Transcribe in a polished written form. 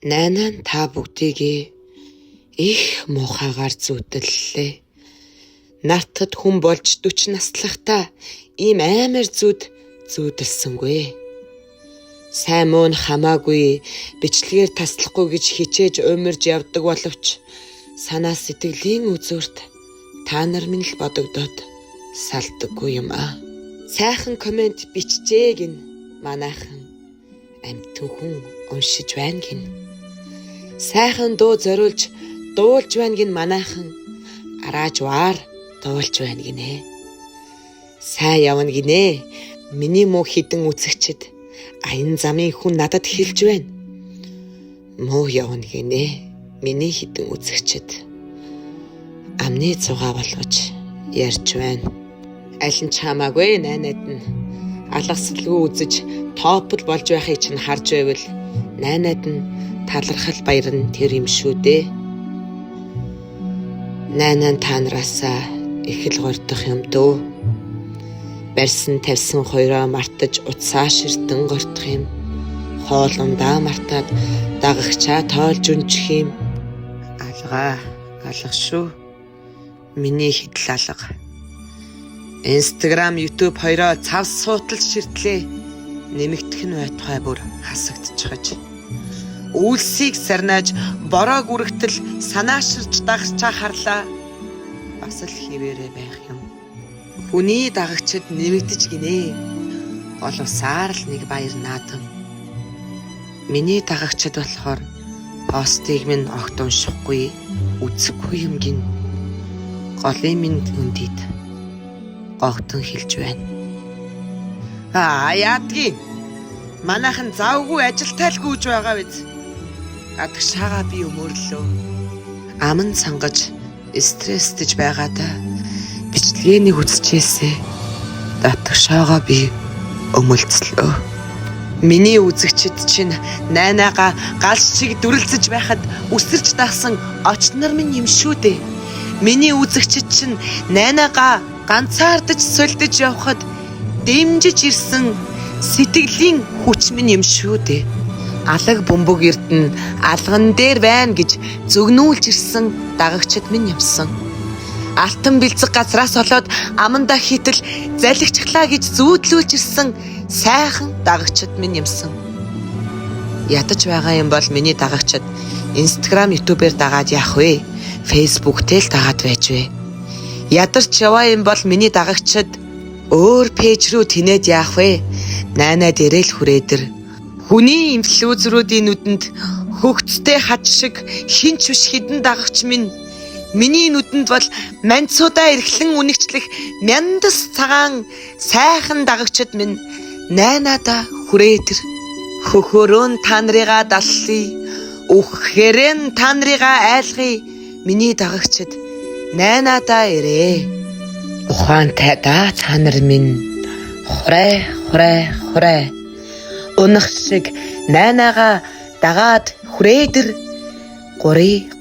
Найнаа нь та бүгдийг их муухайгаар зүтэллээ. Нартад хүн болж 40 наслахтаа ийм амар зүудэлсэнгүй. Сайн муу нь хамаагүй бичлэгээр таслахгүй гэж хичээж умирж явдаг боловч санаа сэтгэлийн үзүүрт та нар минь л бодогдоод салдаггүй юм аа. Сайхан комент бичжээ гин манайхан амтэн хүн уншиж байна гин. Сайхан дуу зориулж дуулж байна гин манайхан араажваар дуулж байна гинэ. Сайн явна гинэ. Миний муу хідэн үзэгчд аян замын хүн надад хэлж байна. Муу явна гинэ. Миний хідэн үзэгчд амны цугаа болгож ярьж байна. Аль нь ч хамаагүй найнаад нь алгасалгүй үзэж топл болж байхыг чинь харж байвал найнаад нь талархал баяр нь тэр юм шүү дээ. Найнаа та нараасаа их л гордох юм дөө. Барьсан тавьсан хоёроо мартаж утсаа ширтэн гортох юм. Хоолундаа мартаад дагагчаа тоолж өнчих юм. Алга шүү. Миний хидл алга. Instagram, YouTube хоёроо цав суутал ширтлээ. Нэмэгдэх нь байтугай бүр хасагдчихаж. Үйлсийг сарнааж бороог үргэтэл санааширч дагчаа харлаа. Бас л хിവэрэ байх юм. Хүний дагагчд нэмэгдэж гинэ. Боловсаар л нэг баяр наадам. Миний дагагчд болохоор постыг минь огт уншихгүй, үзэхгүй юм гин. Голын минь хүндийд гогтон хэлж байна. Яадгийн манайхан завгүй ажилтай л гүйж байгаа биз. Гадагшаага би өмөрлөө. Аман сангаж стресстэж байгаадаа бичлэгэнийг үзчихээсэ. Гадагшаага би өмөлцлөө. Миний үзэгчд чинь найнаага галс чиг дүрлцэж байхад үсэрч дагсан очнор минь юм шүү дээ. Миний үзэгчд чинь найнаага ганцаардаж сольдож явхад дэмжиж ирсэн сэтгэлийн хүч минь юм шүү дээ. Алаг бөмбөг эрдэнэ алган дээр байна гэж зөгнүүлж ирсэн дагагчд минь юмсан. Алтан бэлзэг газраас олоод амандаа хитэл залгичглаа гэж зүүдлүүлж ирсэн сайхан дагагчд минь юмсан. Ядаж байгаа юм бол миний дагагчд Instagram, YouTube-ээр дагаад яах вэ? Facebook-тэй л дагаад байж вэ? Ядарч яваа юм бол миний дагагчд өөр пэйж рүү тинээд яах вэ? Найнаа дээрэл хүрээдэр. Хүний инфлюенсеруудын нүдэнд хөгцтэй хад шиг хинч биш хідэн дагагч минь. Миний нүдэнд бол манцуудаа эрхлэн үнэгчлэх мяндас цагаан сайхан дагагчд минь найнаада хүрээдэр. Хөхөрөн та нарыгаа даллая. Үххэрэн та нарыгаа айлгая. Миний дагагчд найнаада ирээ. Ухаантай та нар минь хурай. Унах шиг найнаага дагаад хүрээдэр. Гурий.